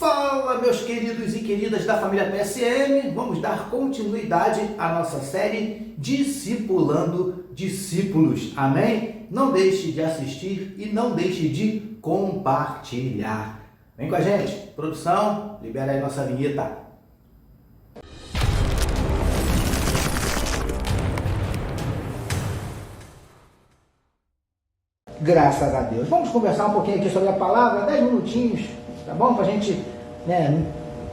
Fala, meus queridos e queridas da família PSM, vamos dar continuidade à nossa série Discipulando Discípulos, amém? Não deixe de assistir e não deixe de compartilhar. Vem com a gente, produção, libera aí nossa vinheta. Graças a Deus. Vamos conversar um pouquinho aqui sobre a palavra, 10 minutinhos, tá bom? Para a gente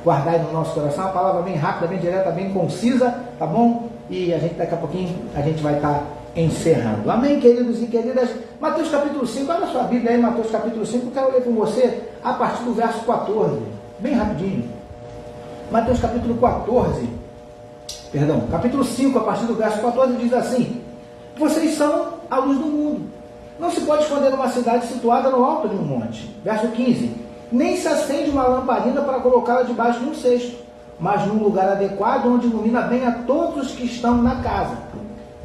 guardar aí no nosso coração, uma palavra bem rápida, bem direta, bem concisa, tá bom? E a gente daqui a pouquinho a gente vai estar encerrando. Amém, queridos e queridas? Mateus capítulo 5, olha a sua Bíblia aí, Mateus capítulo 5, eu quero ler com você a partir do verso 14, bem rapidinho. Mateus capítulo 5, a partir do verso 14, diz assim: vocês são a luz do mundo. Não se pode esconder uma cidade situada no alto de um monte. Verso 15. Nem se acende uma lamparina para colocá-la debaixo de um cesto, mas num lugar adequado onde ilumina bem a todos os que estão na casa.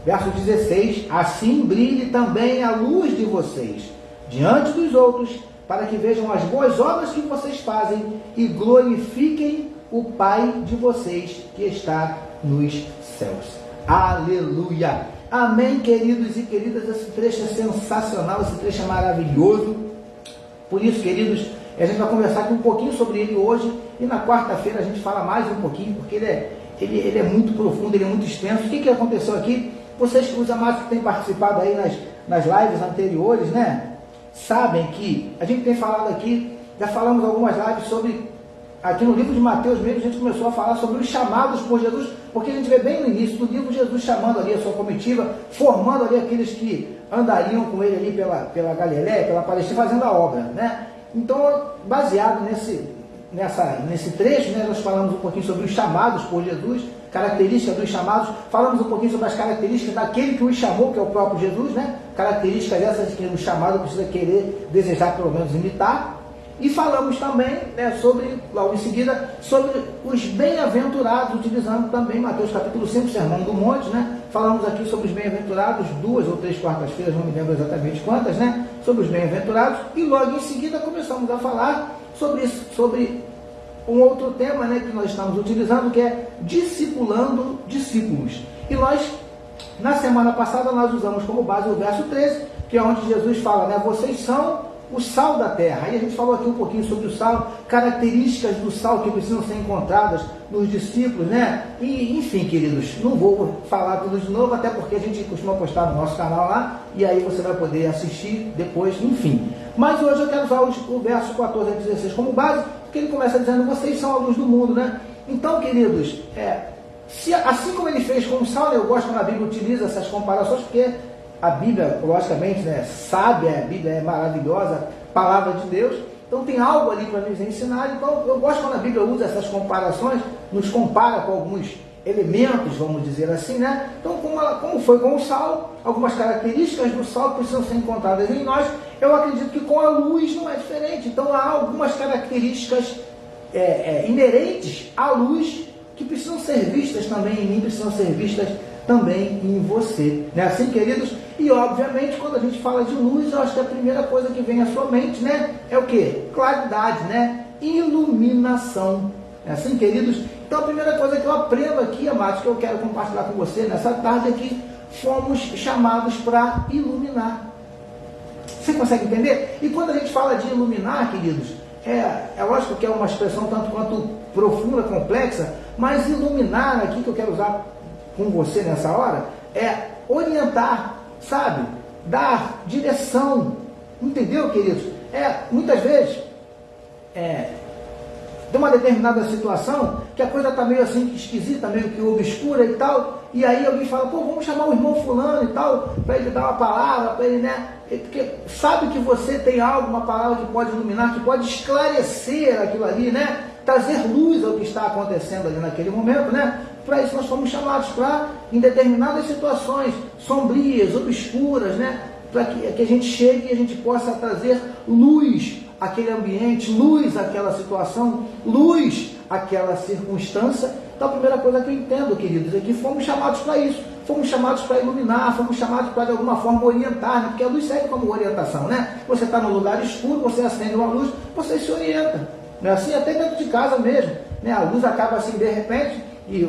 Verso 16. Assim brilhe também a luz de vocês diante dos outros, para que vejam as boas obras que vocês fazem e glorifiquem o Pai de vocês que está nos céus. Aleluia! Amém, queridos e queridas, esse trecho é sensacional, esse trecho é maravilhoso. Por isso, queridos, a gente vai conversar aqui um pouquinho sobre ele hoje, e na quarta-feira a gente fala mais um pouquinho, porque ele é muito profundo, ele é muito extenso. O que aconteceu aqui? Vocês, os amados que têm participado aí nas lives anteriores, né, sabem que a gente tem falado aqui, já falamos algumas lives sobre, aqui no livro de Mateus mesmo, a gente começou a falar sobre os chamados por Jesus, porque a gente vê bem no início do livro Jesus chamando ali a sua comitiva, formando ali aqueles que andariam com ele ali pela Galileia, pela Palestina, fazendo a obra, né? Então, baseado nesse trecho, né, nós falamos um pouquinho sobre os chamados por Jesus, características dos chamados, falamos um pouquinho sobre as características daquele que os chamou, que é o próprio Jesus, né? Características essas que o chamado precisa querer, desejar, pelo menos imitar. E falamos também, né, logo em seguida, sobre os bem-aventurados, utilizando também Mateus capítulo 5, Sermão do Monte, né? Falamos aqui sobre os bem-aventurados, 2 ou 3 quartas-feiras, não me lembro exatamente quantas, né? Sobre os bem-aventurados, e logo em seguida começamos a falar sobre um outro tema, né, que nós estamos utilizando, que é discipulando discípulos. E nós, na semana passada, nós usamos como base o verso 13, que é onde Jesus fala, né, vocês são o sal da terra. Aí a gente falou aqui um pouquinho sobre o sal, características do sal que precisam ser encontradas nos discípulos, né? E, enfim, queridos, não vou falar tudo de novo, até porque a gente costuma postar no nosso canal lá, e aí você vai poder assistir depois, enfim. Mas hoje eu quero usar o verso 14 a 16 como base, porque ele começa dizendo, vocês são a luz do mundo, né? Então, queridos, assim como ele fez com o sal, eu gosto quando a Bíblia utiliza essas comparações, porque a Bíblia, logicamente, né, sábia, a Bíblia é maravilhosa, palavra de Deus, então tem algo ali para nos ensinar. Então eu gosto quando a Bíblia usa essas comparações, nos compara com alguns elementos, vamos dizer assim, né? Então, como foi com o sal, algumas características do sal precisam ser encontradas em nós, eu acredito que com a luz não é diferente. Então há algumas características inerentes à luz que precisam ser vistas também em mim, precisam ser vistas também em você, né? Assim, queridos, e obviamente quando a gente fala de luz, eu acho que a primeira coisa que vem à sua mente, né, é o que? Claridade, né? Iluminação, é assim, queridos? Então a primeira coisa que eu aprendo aqui, amados, que eu quero compartilhar com você nessa tarde é que fomos chamados para iluminar. Você consegue entender? E quando a gente fala de iluminar, queridos, é lógico que é uma expressão tanto quanto profunda, complexa, mas iluminar aqui que eu quero usar com você nessa hora, é orientar, sabe? Dar direção, entendeu, queridos? Muitas vezes, tem uma determinada situação que a coisa está meio assim esquisita, meio que obscura e tal, e aí alguém fala, pô, vamos chamar o irmão fulano e tal, para ele dar uma palavra, para ele, né? Porque sabe que você tem algo, uma palavra que pode iluminar, que pode esclarecer aquilo ali, né? Trazer luz ao que está acontecendo ali naquele momento, né? Para isso nós fomos chamados para, em determinadas situações sombrias, obscuras, né? Para que a gente chegue e a gente possa trazer luz àquele ambiente, luz àquela situação, luz àquela circunstância. Então a primeira coisa que eu entendo, queridos, é que fomos chamados para isso. Fomos chamados para iluminar, fomos chamados para de alguma forma orientar, né? Porque a luz serve como orientação, né? Você está num lugar escuro, você acende uma luz, você se orienta. Não é assim? Até dentro de casa mesmo, né? A luz acaba assim de repente, e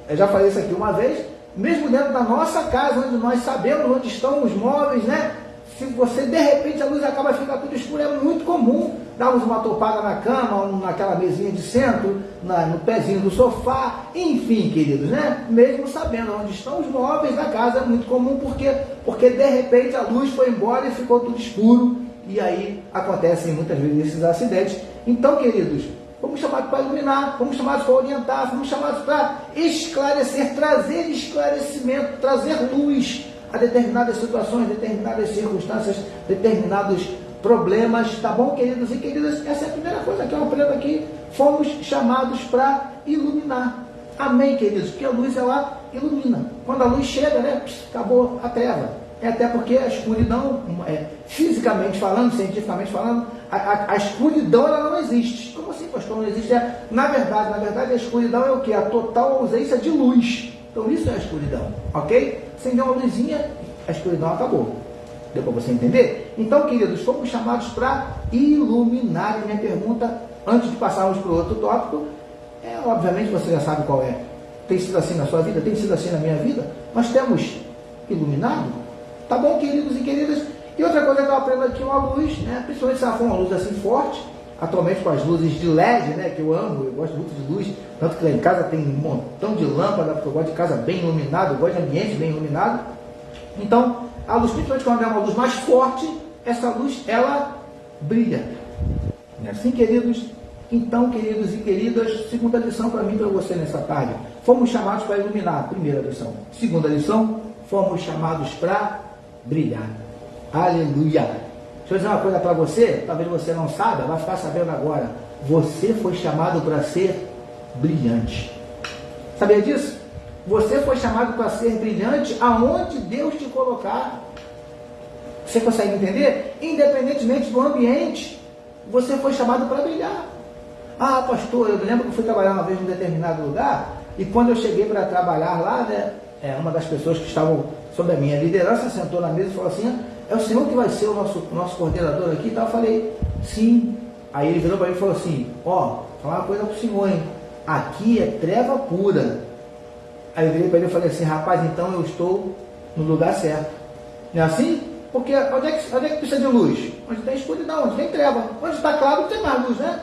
eu já falei isso aqui uma vez, mesmo dentro da nossa casa, onde nós sabemos onde estão os móveis, né? Se você, de repente, a luz acaba ficando tudo escuro, é muito comum darmos uma topada na cama, ou naquela mesinha de centro, no pezinho do sofá, enfim, queridos, né? Mesmo sabendo onde estão os móveis da casa, é muito comum, porque de repente a luz foi embora e ficou tudo escuro, e aí acontecem muitas vezes esses acidentes. Então, queridos, fomos chamados para iluminar, fomos chamados para orientar, fomos chamados para esclarecer, trazer esclarecimento, trazer luz a determinadas situações, determinadas circunstâncias, determinados problemas, tá bom, queridos e queridas? Essa é a primeira coisa que eu aprendo aqui. Fomos chamados para iluminar. Amém, queridos? Porque a luz, ela ilumina. Quando a luz chega, né, acabou a treva. É até porque a escuridão, fisicamente falando, cientificamente falando, a escuridão ela não existe. Como assim, pastor? Não existe? Na verdade, a escuridão é o quê? A total ausência de luz. Então isso é a escuridão, ok? Acendeu uma luzinha, a escuridão acabou. Deu para você entender? Então, queridos, fomos chamados para iluminar. E minha pergunta, antes de passarmos para o outro tópico, obviamente você já sabe qual é. Tem sido assim na sua vida? Tem sido assim na minha vida? Nós temos iluminado? Tá bom, queridos e queridas? E outra coisa que eu aprendo aqui é uma luz, né? Principalmente se ela for uma luz assim forte, atualmente com as luzes de LED, né? Que eu amo, eu gosto muito de luz, tanto que lá em casa tem um montão de lâmpada, porque eu gosto de casa bem iluminada, eu gosto de ambiente bem iluminado. Então, a luz, principalmente quando é uma luz mais forte, essa luz, ela brilha. Não é assim, queridos? Então, queridos e queridas, segunda lição para mim e para você nessa tarde. Fomos chamados para iluminar, primeira lição. Segunda lição, fomos chamados para brilhar. Aleluia! Deixa eu dizer uma coisa para você, talvez você não saiba, vai ficar sabendo agora. Você foi chamado para ser brilhante. Sabia disso? Você foi chamado para ser brilhante aonde Deus te colocar. Você consegue entender? Independentemente do ambiente, você foi chamado para brilhar. Ah, pastor, eu lembro que eu fui trabalhar uma vez em um determinado lugar, e quando eu cheguei para trabalhar lá, né, uma das pessoas que estavam sob a minha liderança sentou na mesa e falou assim: é o senhor que vai ser o nosso coordenador aqui e tal? Eu falei, sim. Aí ele virou para mim e falou assim: ó, falar uma coisa para o senhor, hein? Aqui é treva pura. Aí eu virei para ele e falei assim: rapaz, então eu estou no lugar certo. Não é assim? Porque onde é que precisa de luz? Onde tem escuridão, onde tem treva. Onde está claro, não tem mais luz, né?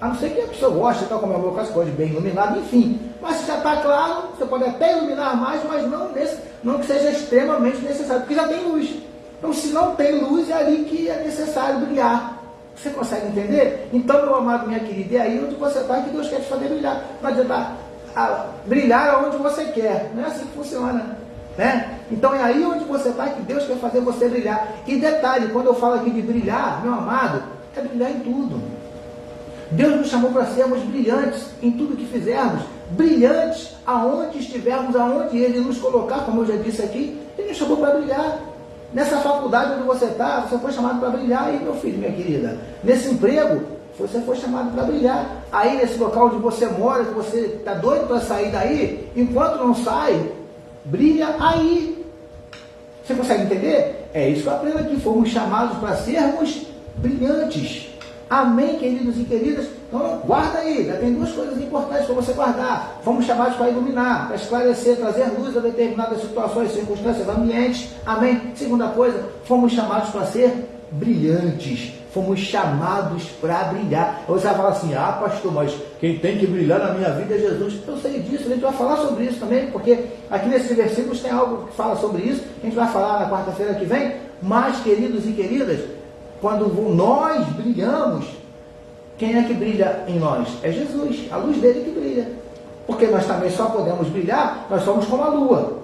A não ser que a pessoa goste, tal como é o meu caso, pode bem iluminado, enfim. Mas se já está claro, você pode até iluminar mais, mas não que seja extremamente necessário, porque já tem luz. Então, se não tem luz, é ali que é necessário brilhar. Você consegue entender? Então, meu amado, minha querida, é aí onde você está que Deus quer te fazer brilhar. Não adianta brilhar aonde você quer. Não é assim que funciona, né? Então, é aí onde você está que Deus quer fazer você brilhar. E detalhe, quando eu falo aqui de brilhar, meu amado, é brilhar em tudo. Deus nos chamou para sermos brilhantes em tudo que fizermos, brilhantes aonde estivermos, aonde Ele nos colocar, como eu já disse aqui, Ele nos chamou para brilhar. Nessa faculdade onde você está, você foi chamado para brilhar. E meu filho, minha querida, nesse emprego, você foi chamado para brilhar. Aí nesse local onde você mora, que você está doido para sair daí, enquanto não sai, brilha aí. Você consegue entender? É isso que eu aprendo aqui. Fomos chamados para sermos brilhantes. Amém, queridos e queridas? Então, guarda aí, já tem duas coisas importantes para você guardar. Fomos chamados para iluminar, para esclarecer, trazer luz a determinadas situações, circunstâncias, ambientes. Amém? Segunda coisa, fomos chamados para ser brilhantes. Fomos chamados para brilhar. Você vai falar assim: ah, pastor, mas quem tem que brilhar na minha vida é Jesus. Eu sei disso, a gente vai falar sobre isso também, porque aqui nesses versículos tem algo que fala sobre isso. A gente vai falar na quarta-feira que vem. Mas, queridos e queridas, quando nós brilhamos, quem é que brilha em nós? É Jesus, a luz dele que brilha. Porque nós também só podemos brilhar, nós somos como a lua.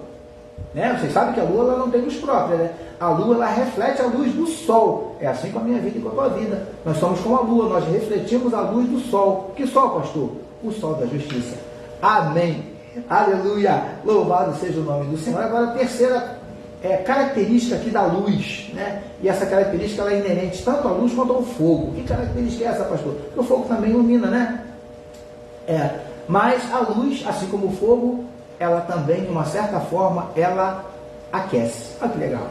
Né? Vocês sabem que a lua ela não tem luz própria, né? A lua ela reflete a luz do sol. É assim com a minha vida e com a tua vida. Nós somos como a lua, nós refletimos a luz do sol. Que sol, pastor? O sol da justiça. Amém. Aleluia. Louvado seja o nome do Senhor. Agora a terceira característica aqui da luz, né? E essa característica ela é inerente tanto à luz quanto ao fogo. Que característica é essa, pastor? Porque o fogo também ilumina, né? Mas a luz, assim como o fogo, ela também, de uma certa forma, ela aquece. Olha que legal.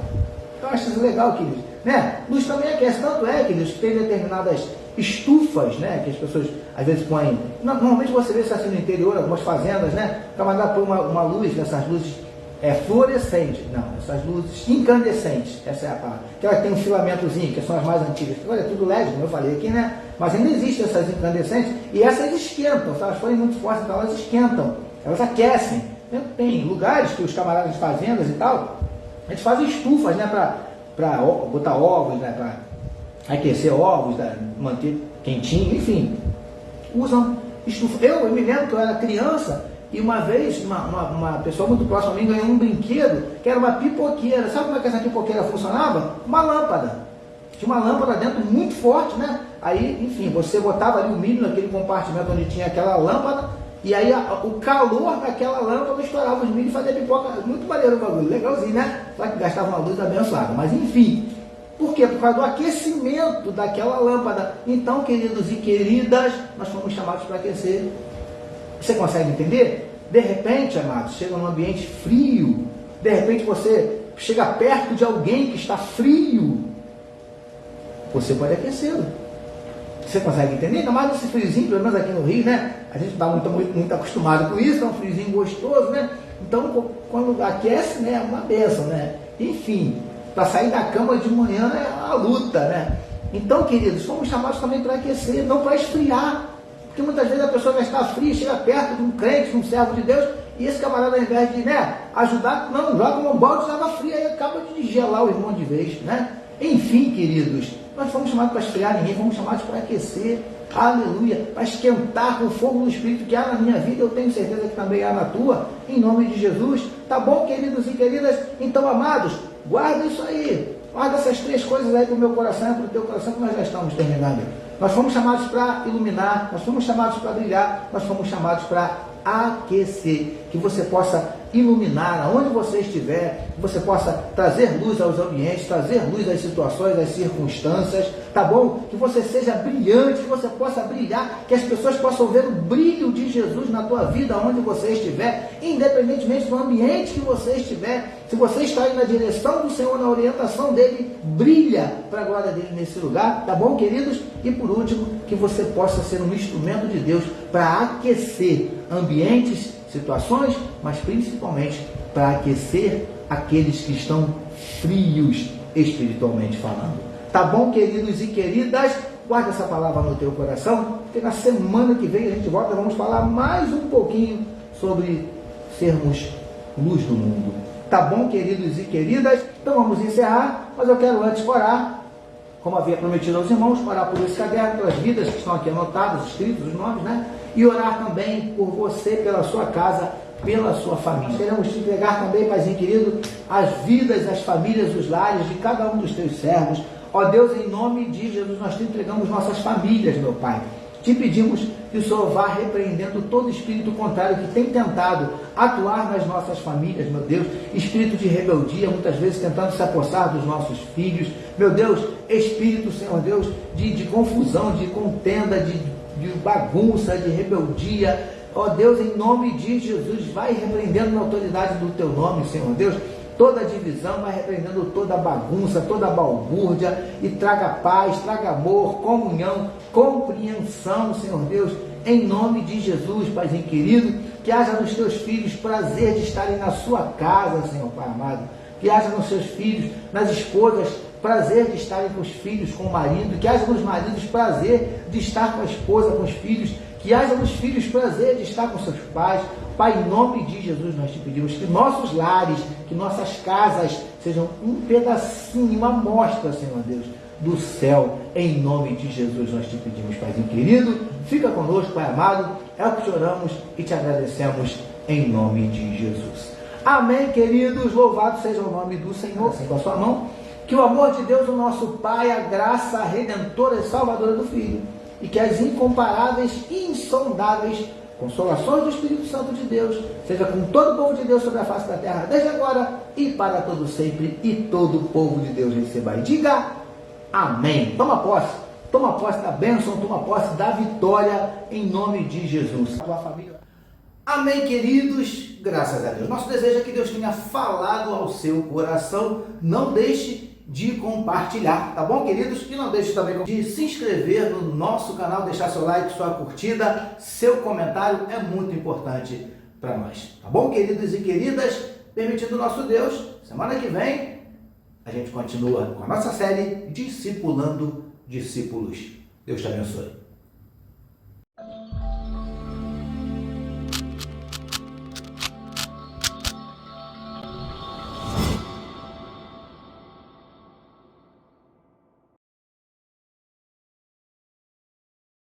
Eu acho isso legal, queridos. Né? Luz também aquece. Tanto é, queridos, que tem determinadas estufas, né, que as pessoas às vezes põem. Normalmente você vê isso assim no interior, algumas fazendas, né? O camarada põe uma luz, dessas luzes fluorescentes, não, essas luzes incandescentes, essa é a palavra. Que ela tem um filamentozinho, que são as mais antigas. Olha, é tudo LED, como eu falei aqui, né? Mas ainda existem essas incandescentes e essas esquentam. Se elas forem muito fortes, então elas esquentam, elas aquecem. Tem lugares que os camaradas de fazendas e tal, eles fazem estufas, né, para botar ovos, né, para aquecer ovos, né, manter quentinho, enfim, usam estufa. Eu me lembro que eu era criança e uma vez uma pessoa muito próxima a mim ganhou um brinquedo que era uma pipoqueira. Sabe como é que essa pipoqueira funcionava? Uma lâmpada. Tinha uma lâmpada dentro muito forte, né? Aí, enfim, você botava ali o milho naquele compartimento onde tinha aquela lâmpada e aí o calor daquela lâmpada estourava os milhos e fazia pipoca. Muito maneiro o bagulho, legalzinho, né? Só que gastava uma luz abençoada. Mas enfim, por quê? Por causa do aquecimento daquela lâmpada. Então, queridos e queridas, nós fomos chamados para aquecer. Você consegue entender? De repente, amados, chega num ambiente frio. De repente você chega perto de alguém que está frio. Você pode aquecê-lo. Você consegue entender? Ainda mais esse friozinho, pelo menos aqui no Rio, né? A gente está muito acostumado com isso, é um friozinho gostoso, né? Então, quando aquece, né, é uma bênção, né? Enfim, para sair da cama de manhã é uma luta, né? Então, queridos, fomos chamados também para aquecer, não para esfriar. Porque muitas vezes a pessoa vai estar fria, chega perto de um crente, de um servo de Deus, e esse camarada, ao invés de, né, ajudar, não, joga um balde de água fria e acaba de gelar o irmão de vez, né? Enfim, queridos, nós fomos chamados para esfriar ninguém, fomos chamados para aquecer, aleluia, para esquentar com o fogo do Espírito que há na minha vida, eu tenho certeza que também há na tua, em nome de Jesus, tá bom, queridos e queridas? Então, amados, guarda isso aí, guarda essas três coisas aí para o meu coração e para o teu coração, que nós já estamos terminando. Nós fomos chamados para iluminar, nós fomos chamados para brilhar, nós fomos chamados para aquecer, que você possa iluminar aonde você estiver, que você possa trazer luz aos ambientes, trazer luz às situações, às circunstâncias, tá bom? Que você seja brilhante, que você possa brilhar, que as pessoas possam ver o brilho de Jesus na tua vida, onde você estiver, independentemente do ambiente que você estiver. Se você está indo na direção do Senhor, na orientação dele, brilha para a glória dele nesse lugar, tá bom, queridos? E por último, que você possa ser um instrumento de Deus para aquecer ambientes, situações, mas principalmente para aquecer aqueles que estão frios espiritualmente falando. Tá bom, queridos e queridas? Guarda essa palavra no teu coração, porque na semana que vem a gente volta e vamos falar mais um pouquinho sobre sermos luz do mundo. Tá bom, queridos e queridas? Então vamos encerrar, mas eu quero antes orar, como havia prometido aos irmãos, orar por esse caderno, pelas vidas que estão aqui anotadas, escritos, os nomes, né? E orar também por você, pela sua casa, pela sua família. Queremos te entregar também, Paizinho querido, as vidas, as famílias, os lares de cada um dos teus servos. Ó Deus, em nome de Jesus, nós te entregamos nossas famílias, meu Pai. Te pedimos que o Senhor vá repreendendo todo espírito contrário que tem tentado atuar nas nossas famílias, meu Deus. Espírito de rebeldia, muitas vezes tentando se apossar dos nossos filhos. Meu Deus, espírito, Senhor Deus, de confusão, de contenda, de bagunça, de rebeldia. Ó Deus, em nome de Jesus, vai repreendendo na autoridade do teu nome, Senhor Deus, toda divisão, vai repreendendo toda bagunça, toda balbúrdia, e traga paz, traga amor, comunhão, compreensão, Senhor Deus, em nome de Jesus, Paizinho querido, que haja nos teus filhos prazer de estarem na sua casa, Senhor Pai amado, que haja nos seus filhos, nas esposas, prazer de estarem com os filhos, com o marido, que haja nos maridos prazer de estar com a esposa, com os filhos, que haja nos filhos prazer de estar com seus pais. Pai, em nome de Jesus, nós te pedimos que nossos lares, que nossas casas sejam um pedacinho, uma amostra, Senhor Deus, do céu. Em nome de Jesus, nós te pedimos, Paizinho querido, fica conosco, Pai amado, é o que te oramos e te agradecemos em nome de Jesus. Amém, queridos, louvado seja o nome do Senhor. Assim com a sua mão, que o amor de Deus, o nosso Pai, a graça redentora e salvadora do Filho, e que as incomparáveis e insondáveis consolações do Espírito Santo de Deus seja com todo o povo de Deus sobre a face da terra, desde agora e para todo sempre, e todo o povo de Deus receba e diga amém. Toma posse da bênção, toma posse da vitória, em nome de Jesus. A tua família. Amém, queridos, graças a Deus. Nosso desejo é que Deus tenha falado ao seu coração. Não deixe de compartilhar, tá bom, queridos? E não deixe também de se inscrever no nosso canal, deixar seu like, sua curtida, seu comentário é muito importante para nós, tá bom, queridos e queridas? Permitindo o nosso Deus, semana que vem a gente continua com a nossa série Discipulando Discípulos. Deus te abençoe.